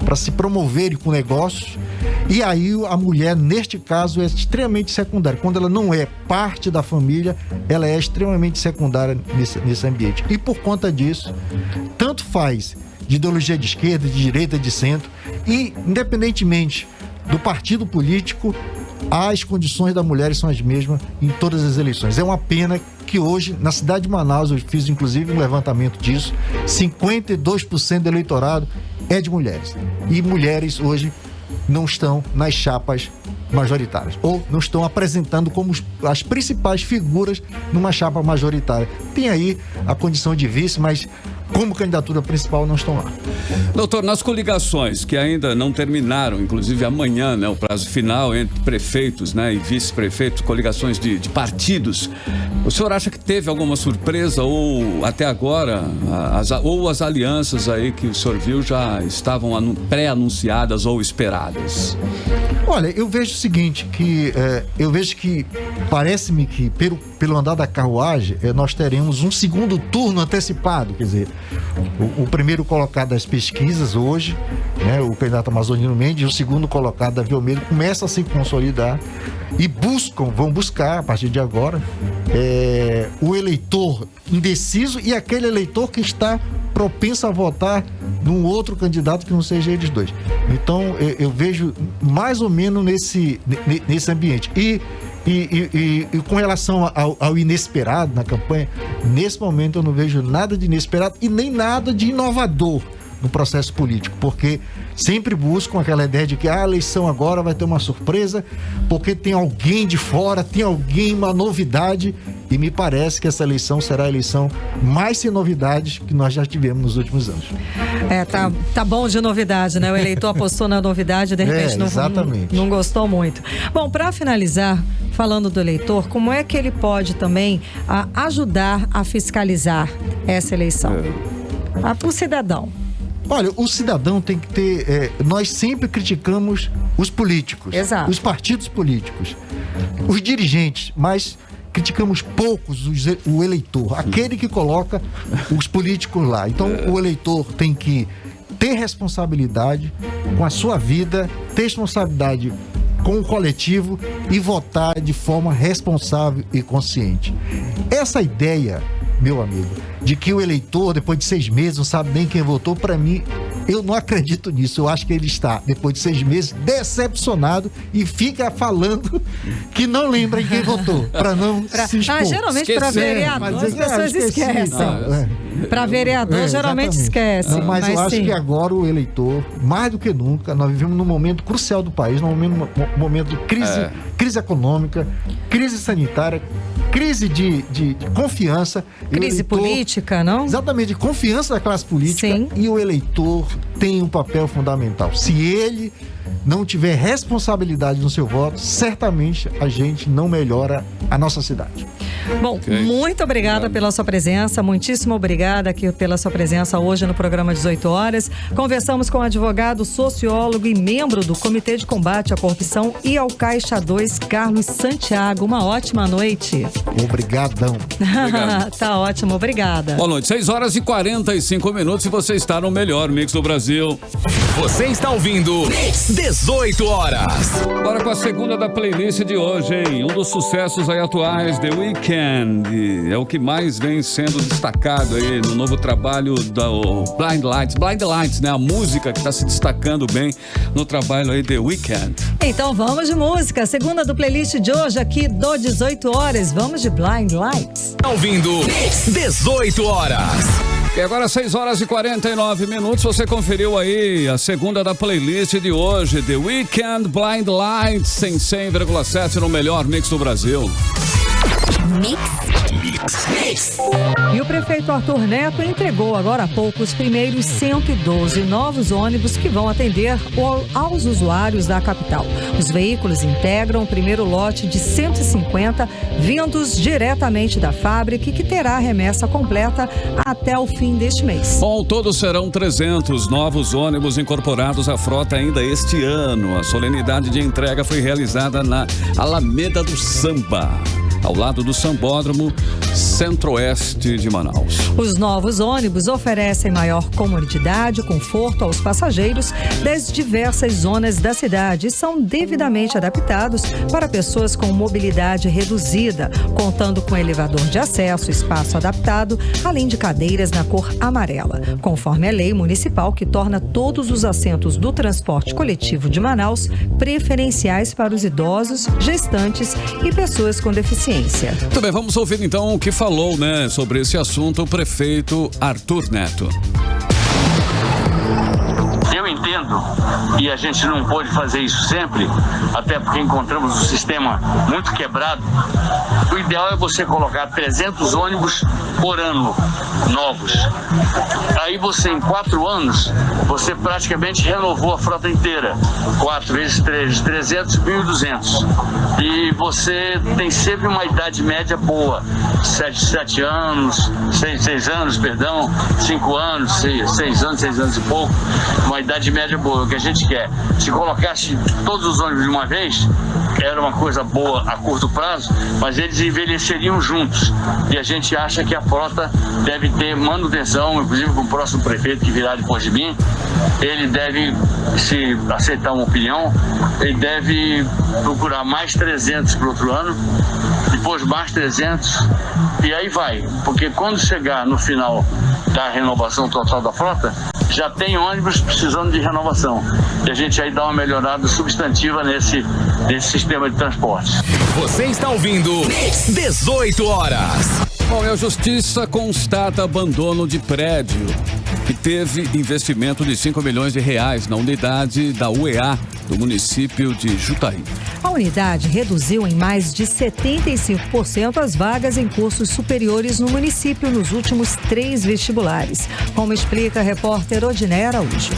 para se promoverem com negócios. E aí a mulher, neste caso, é extremamente secundária. Quando ela não é parte da família, ela é extremamente secundária nesse ambiente. E por conta disso, tanto faz de ideologia de esquerda, de direita, de centro, e independentemente do partido político, as condições da mulher são as mesmas em todas as eleições. É uma pena que hoje, na cidade de Manaus, eu fiz inclusive um levantamento disso, 52% do eleitorado é de mulheres. E mulheres hoje não estão nas chapas majoritárias, ou não estão apresentando como as principais figuras numa chapa majoritária. Tem aí a condição de vice, mas como candidatura principal não estão lá. Doutor, nas coligações que ainda não terminaram, inclusive amanhã, né, o prazo final entre prefeitos, né, e vice-prefeitos, coligações de partidos, o senhor acha que teve alguma surpresa ou até agora as alianças aí que o senhor viu já estavam pré-anunciadas ou esperadas? Olha, eu vejo o seguinte, que parece-me que pelo andar da carruagem, nós teremos um segundo turno antecipado, quer dizer, o primeiro colocado das pesquisas hoje, né, o candidato Amazonino Mendes, e o segundo colocado, Davi Almeida, começa a se consolidar e vão buscar, a partir de agora, o eleitor indeciso e aquele eleitor que está propenso a votar num outro candidato que não seja eles dois. Então, eu vejo mais ou menos nesse ambiente. E com relação ao inesperado na campanha, nesse momento eu não vejo nada de inesperado e nem nada de inovador no processo político, porque sempre buscam aquela ideia de que a eleição agora vai ter uma surpresa, porque tem alguém de fora, tem uma novidade, e me parece que essa eleição será a eleição mais sem novidades que nós já tivemos nos últimos anos. Tá bom de novidade, né? O eleitor apostou na novidade e de repente não gostou muito. Bom, para finalizar, falando do eleitor, como é que ele pode também ajudar a fiscalizar essa eleição? O cidadão. Olha, o cidadão tem que ter... nós sempre criticamos os políticos, os partidos políticos, os dirigentes, mas criticamos poucos o eleitor, aquele que coloca os políticos lá. Então, o eleitor tem que ter responsabilidade com a sua vida, ter responsabilidade com o coletivo e votar de forma responsável e consciente. Essa ideia, meu amigo, de que o eleitor, depois de 6 meses, não sabe nem quem votou, para mim, eu não acredito nisso. Eu acho que ele está, depois de 6 meses, decepcionado e fica falando que não lembra em quem votou, para não se expor. Geralmente para vereador as pessoas esquecem. Para vereador, geralmente esquece. Mas eu acho que agora o eleitor, mais do que nunca, nós vivemos num momento crucial do país, num momento de crise econômica, crise sanitária, crise de confiança. Crise política, não? Exatamente, de confiança da classe política. Sim. E o eleitor tem um papel fundamental. Se ele não tiver responsabilidade no seu voto, certamente a gente não melhora a nossa cidade. Bom, muito obrigada pela sua presença, muitíssimo obrigada aqui pela sua presença hoje no programa 18 horas. Conversamos com o advogado, sociólogo e membro do Comitê de Combate à Corrupção e ao Caixa 2, Carlos Santiago. Uma ótima noite. Obrigadão. Tá ótimo, obrigada. Boa noite, 6h45 e você está no melhor Mix do Brasil. Você está ouvindo 18 horas. Bora com a segunda da playlist de hoje, hein? Um dos sucessos aí atuais, The Weeknd. É o que mais vem sendo destacado aí no novo trabalho da Blind Lights. Blind Lights, né? A música que está se destacando bem no trabalho aí The Weeknd. Então vamos de música. Segunda do playlist de hoje aqui do 18 horas. Vamos de Blind Lights. Tá ouvindo 18 horas. E agora 6h49. Você conferiu aí a segunda da playlist de hoje, The Weeknd, Blind Lights, em 100,7 no melhor mix do Brasil. Mix. E o prefeito Arthur Neto entregou agora há pouco os primeiros 112 novos ônibus que vão atender aos usuários da capital. Os veículos integram o primeiro lote de 150 vindos diretamente da fábrica e que terá a remessa completa até o fim deste mês. Ao todo serão 300 novos ônibus incorporados à frota ainda este ano. A solenidade de entrega foi realizada na Alameda do Samba, ao lado do Sambódromo Centro-Oeste de Manaus. Os novos ônibus oferecem maior comodidade e conforto aos passageiros das diversas zonas da cidade e são devidamente adaptados para pessoas com mobilidade reduzida, contando com elevador de acesso, espaço adaptado, além de cadeiras na cor amarela, conforme a lei municipal que torna todos os assentos do transporte coletivo de Manaus preferenciais para os idosos, gestantes e pessoas com deficiência. Muito bem, vamos ouvir então o que falou, né, sobre esse assunto o prefeito Arthur Neto. Eu entendo, e a gente não pode fazer isso sempre, até porque encontramos um sistema muito quebrado. O ideal é você colocar 300 ônibus por ano, novos. Aí você, em 4 anos, você praticamente renovou a frota inteira. 4 vezes 3, 300, 1.200. E você tem sempre uma idade média boa. 7 anos, 6 anos, perdão, 5 anos, 6 anos e pouco. Uma idade média boa, o que a gente quer. Se colocasse todos os ônibus de uma vez, era uma coisa boa a curto prazo, mas eles envelheceriam juntos. E a gente acha que a frota deve ter manutenção, inclusive com o próximo prefeito que virá depois de mim, ele deve, se aceitar uma opinião, ele deve procurar mais 300 para o outro ano, depois mais 300, e aí vai. Porque quando chegar no final da renovação total da frota, já tem ônibus precisando de renovação. E a gente aí dá uma melhorada substantiva nesse sistema de transporte. Você está ouvindo 18 horas. Bom, a Justiça constata abandono de prédio que teve investimento de 5 milhões de reais na unidade da UEA do município de Jutaí. A unidade reduziu em mais de 75% as vagas em cursos superiores no município nos últimos 3 vestibulares, como explica a repórter Odiné Araújo.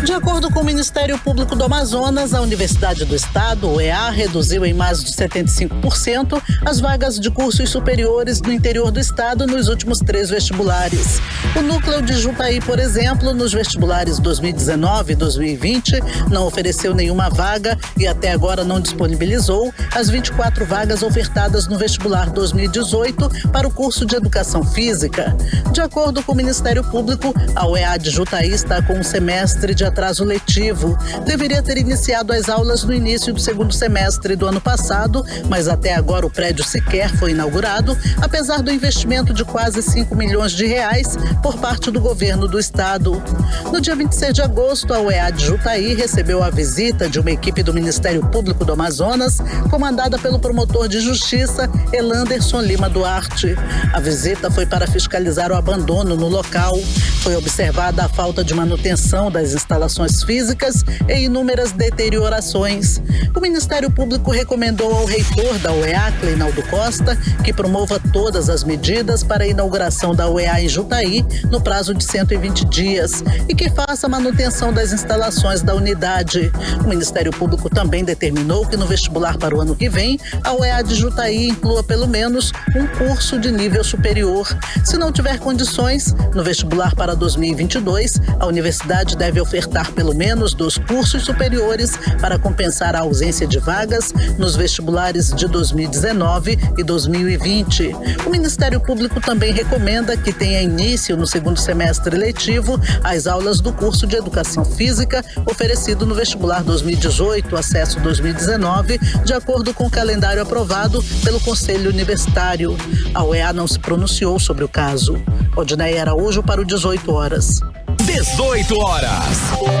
De acordo com o Ministério Público do Amazonas, a Universidade do Estado, UEA, reduziu em mais de 75% as vagas de cursos superiores no interior do estado nos últimos 3 vestibulares. O núcleo de Jutaí, por exemplo, nos vestibulares 2019 e 2020, não ofereceu nenhuma vaga e até agora não disponibilizou as 24 vagas ofertadas no vestibular 2018 para o curso de Educação Física. De acordo com o Ministério Público, a UEA de Jutaí está com um semestre de atraso letivo. Deveria ter iniciado as aulas no início do 2º semestre do ano passado, mas até agora o prédio sequer foi inaugurado, apesar do investimento de quase 5 milhões de reais por parte do governo do estado. No dia 26 de agosto, a UEA de Jutaí recebeu a visita de uma equipe do Ministério Público do Amazonas, comandada pelo promotor de justiça Elanderson Lima Duarte. A visita foi para fiscalizar o abandono no local. Foi observada a falta de manutenção das instalações físicas e inúmeras deteriorações. O Ministério Público recomendou ao reitor da UEA, Cleinaldo Costa, que promova todas as medidas para a inauguração da UEA em Jutaí no prazo de 120 dias e que faça a manutenção das instalações da unidade. O Ministério Público também determinou que no vestibular para o ano que vem, a UEA de Jutaí inclua pelo menos um curso de nível superior. Se não tiver condições, no vestibular para 2022, a universidade deve ofertar pelo menos 2 cursos superiores para compensar a ausência de vagas nos vestibulares de 2019 e 2020. O Ministério Público também recomenda que tenha início no 2º semestre letivo as aulas do curso de Educação Física oferecido no vestibular 2018, acesso 2019, de acordo com o calendário aprovado pelo Conselho Universitário. A UEA não se pronunciou sobre o caso. Odiné Araújo para o 18 horas. 18 horas.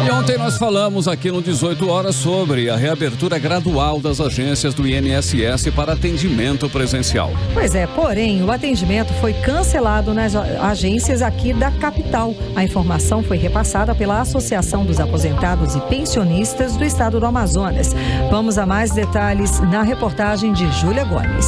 E ontem nós falamos aqui no 18 horas sobre a reabertura gradual das agências do INSS para atendimento presencial. Pois é, porém, o atendimento foi cancelado nas agências aqui da capital. A informação foi repassada pela Associação dos Aposentados e Pensionistas do Estado do Amazonas. Vamos a mais detalhes na reportagem de Júlia Gomes.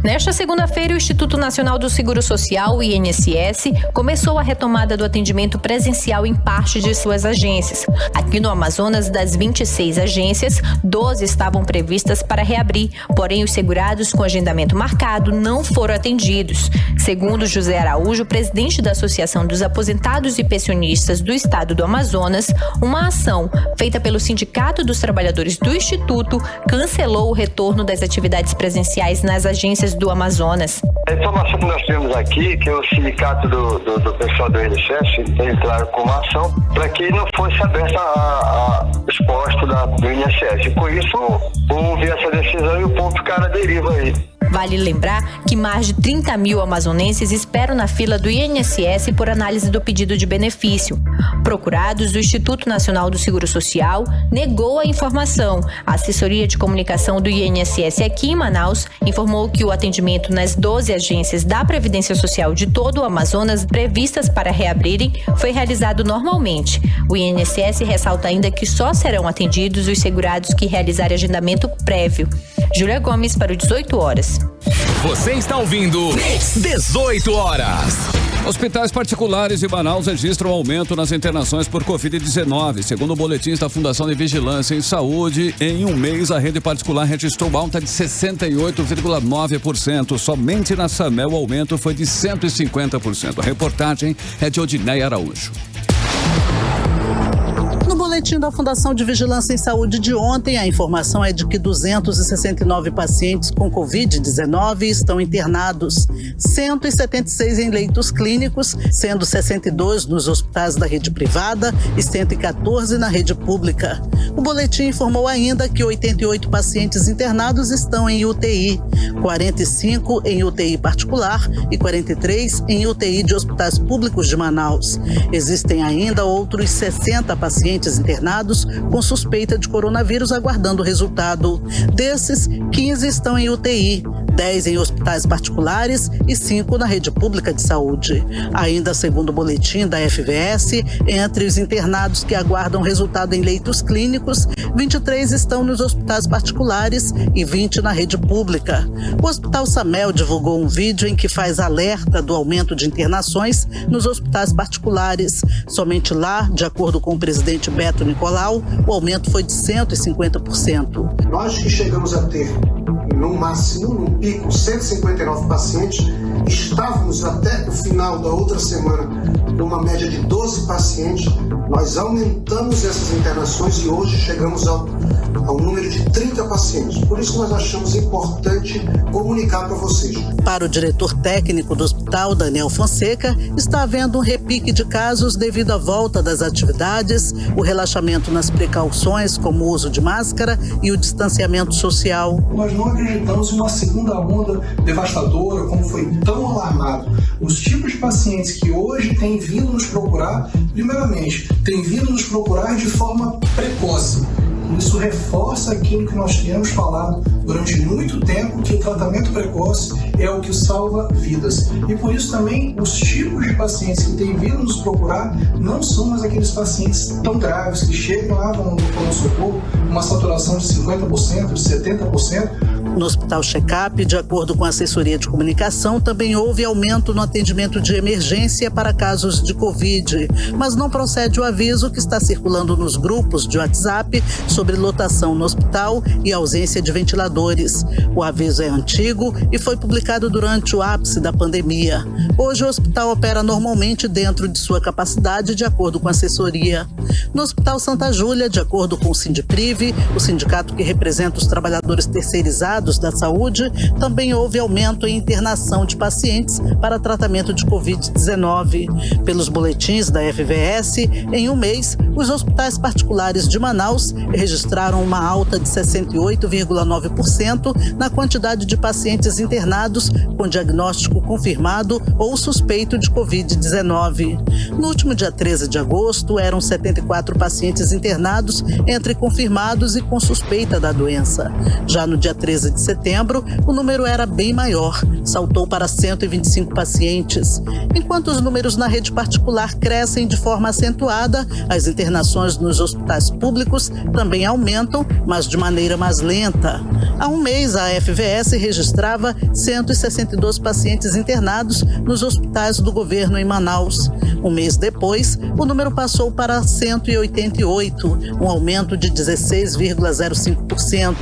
Nesta segunda-feira, o Instituto Nacional do Seguro Social, o INSS, começou a retomada do atendimento presencial em parte de suas agências. Aqui no Amazonas, das 26 agências, 12 estavam previstas para reabrir, porém os segurados com agendamento marcado não foram atendidos. Segundo José Araújo, presidente da Associação dos Aposentados e Pensionistas do Estado do Amazonas, uma ação feita pelo Sindicato dos Trabalhadores do Instituto cancelou o retorno das atividades presenciais nas agências do Amazonas. A informação que nós temos aqui, que o sindicato do pessoal do INSS entraram com uma ação para que não fosse aberta os postos do INSS. E com isso, houve essa decisão e o povo ficar na deriva aí. Vale lembrar que mais de 30 mil amazonenses esperam na fila do INSS por análise do pedido de benefício. Procurados, o Instituto Nacional do Seguro Social negou a informação. A assessoria de comunicação do INSS aqui em Manaus informou que o atendimento nas 12 agências da Previdência Social de todo o Amazonas previstas para reabrirem foi realizado normalmente. O INSS ressalta ainda que só serão atendidos os segurados que realizarem agendamento prévio. Júlia Gomes para o 18 horas. Você está ouvindo 18 horas. Hospitais particulares de Manaus registram aumento nas internações por Covid-19. Segundo boletins da Fundação de Vigilância em Saúde, em um mês a rede particular registrou alta de 68,9%. Somente na SAMEL o aumento foi de 150%. A reportagem é de Odineia Araújo. No boletim da Fundação de Vigilância em Saúde de ontem, a informação é de que 269 pacientes com Covid-19 estão internados, 176 em leitos clínicos, sendo 62 nos hospitais da rede privada e 114 na rede pública. O boletim informou ainda que 88 pacientes internados estão em UTI, 45 em UTI particular e 43 em UTI de hospitais públicos de Manaus. Existem ainda outros 60 pacientes internados com suspeita de coronavírus aguardando o resultado. Desses, 15 estão em UTI, 10 em hospitais particulares e 5 na rede pública de saúde. Ainda segundo o boletim da FVS, entre os internados que aguardam resultado em leitos clínicos, 23 estão nos hospitais particulares e 20 na rede pública. O Hospital SAMEL divulgou um vídeo em que faz alerta do aumento de internações nos hospitais particulares. Somente lá, de acordo com o presidente Beto Nicolau, o aumento foi de 150%. Nós que chegamos a ter, no máximo, no pico, 159 pacientes, estávamos até o final da outra semana numa média de 12 pacientes. Nós aumentamos essas internações e hoje chegamos ao número de 30 pacientes. Por isso nós achamos importante comunicar para vocês. Para o diretor técnico do hospital, Daniel Fonseca, está havendo um repique de casos devido à volta das atividades, o relaxamento nas precauções, como o uso de máscara e o distanciamento social. Nós não acreditamos em uma segunda onda devastadora, como foi tão alarmado. Os tipos de pacientes que hoje têm vindo nos procurar, primeiramente, têm vindo nos procurar de forma precoce. Isso reforça aquilo que nós tínhamos falado durante muito tempo, que o tratamento precoce é o que salva vidas. E por isso também os tipos de pacientes que têm vindo nos procurar não são mais aqueles pacientes tão graves que chegam lá no pronto-socorro, uma saturação de 50%, de 70%. No Hospital Check-up, de acordo com a assessoria de comunicação, também houve aumento no atendimento de emergência para casos de Covid, mas não procede o aviso que está circulando nos grupos de WhatsApp sobre lotação no hospital e ausência de ventiladores. O aviso é antigo e foi publicado durante o ápice da pandemia. Hoje o hospital opera normalmente dentro de sua capacidade, de acordo com a assessoria. No Hospital Santa Júlia, de acordo com o Sindiprive, o sindicato que representa os trabalhadores terceirizados da saúde, também houve aumento em internação de pacientes para tratamento de Covid-19. Pelos boletins da FVS, em um mês, os hospitais particulares de Manaus registraram uma alta de 68,9% na quantidade de pacientes internados com diagnóstico confirmado ou suspeito de Covid-19. No último dia 13 de agosto, eram 74 pacientes internados, entre confirmados e com suspeita da doença. Já no dia 13 de setembro, o número era bem maior, saltou para 125 pacientes. Enquanto os números na rede particular crescem de forma acentuada, as internações nos hospitais públicos também aumentam, mas de maneira mais lenta. Há um mês, a FVS registrava 162 pacientes internados nos hospitais do governo em Manaus. Um mês depois, o número passou para 188, um aumento de 16,05%.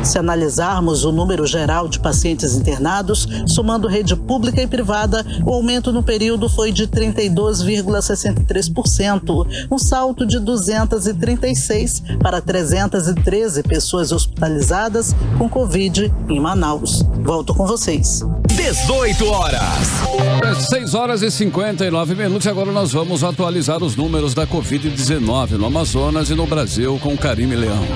Se analisarmos o número geral de pacientes internados, somando rede pública e privada, o aumento no período foi de 32,63%, um salto de 236 para 313 pessoas hospitalizadas com Covid em Manaus. Volto com vocês. 18 horas. 6 horas e 59 minutos. Agora nós vamos atualizar os números da Covid-19 no Amazonas e no Brasil com Karime Leão.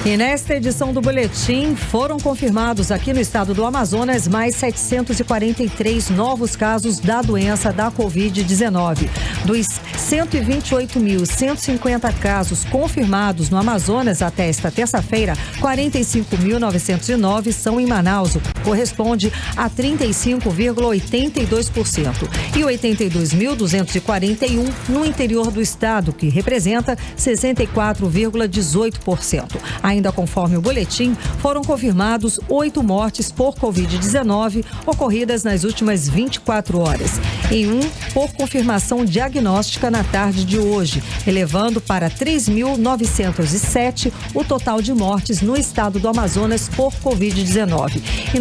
E nesta edição do boletim foram confirmados aqui no estado do Amazonas mais 743 novos casos da doença da Covid-19. Dos 128.150 casos confirmados no Amazonas até esta terça-feira, 45.909 são em Manaus, corresponde a 35,82%. E 82.241 no interior do estado, que representa 64,18%. Ainda conforme o boletim, foram confirmados 8 mortes por Covid-19 ocorridas nas últimas 24 horas, e 1 por confirmação diagnóstica na tarde de hoje, elevando para 3.907 o total de mortes no estado do Amazonas por Covid-19. E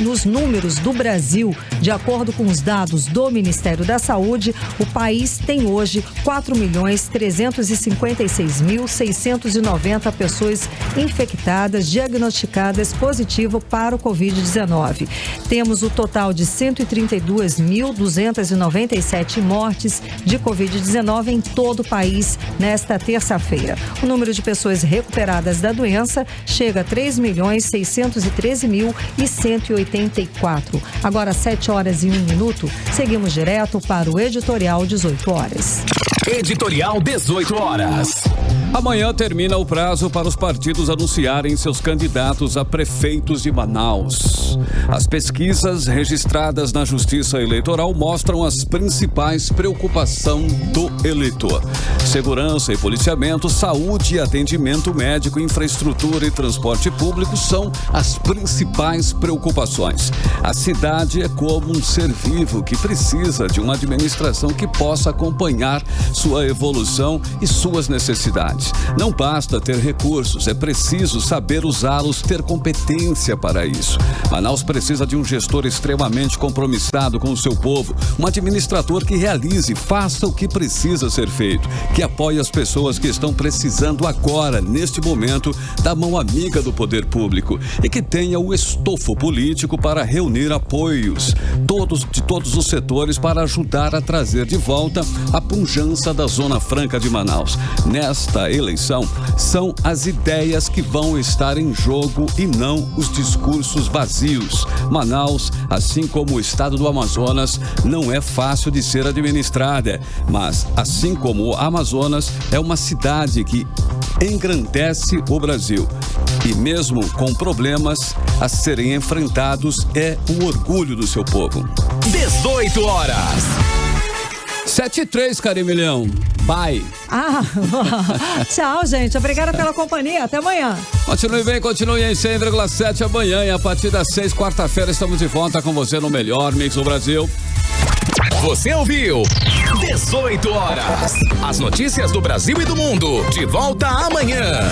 nos números do Brasil, de acordo com os dados do Ministério da Saúde, o país tem hoje 4.356.690 pessoas infectadas, diagnosticadas positivo para o Covid-19. Temos o total de 132.297 mortes de Covid-19 em todo o país nesta terça-feira. O número de pessoas recuperadas da doença chega a 3.613.184. Agora, 7h01, seguimos direto para o Editorial 18 horas. Editorial 18 horas. Amanhã termina o prazo para os partidos anunciarem seus candidatos a prefeitos de Manaus. As pesquisas registradas na Justiça Eleitoral mostram as principais preocupações do eleitor: segurança e policiamento, saúde e atendimento médico, infraestrutura e transporte público são as principais preocupações. A cidade é como um ser vivo que precisa de uma administração que possa acompanhar sua evolução e suas necessidades. Não basta ter recursos, é preciso saber usá-los, ter competência para isso. Manaus precisa de um gestor extremamente compromissado com o seu povo, um administrador que realize, faça o que precisa ser feito, que apoie as pessoas que estão precisando agora, neste momento, da mão amiga do poder público e que tenha o estofo político para reunir apoios de todos os setores para ajudar a trazer de volta a pujança da Zona Franca de Manaus. Nesta eleição, são as ideias que vão estar em jogo e não os discursos vazios. Manaus, assim como o estado do Amazonas, não é fácil de ser administrada, mas, assim como o Amazonas, é uma cidade que engrandece o Brasil. E mesmo com problemas a serem enfrentados, é o orgulho do seu povo. 18 horas. 7h03, Carimilhão. Bye. Tchau, gente. Obrigada pela companhia. Até amanhã. Continue bem, continue em 100,7 amanhã. E a partir das 6, quarta-feira, estamos de volta com você no melhor Mix do Brasil. Você ouviu 18 horas. As notícias do Brasil e do mundo. De volta amanhã.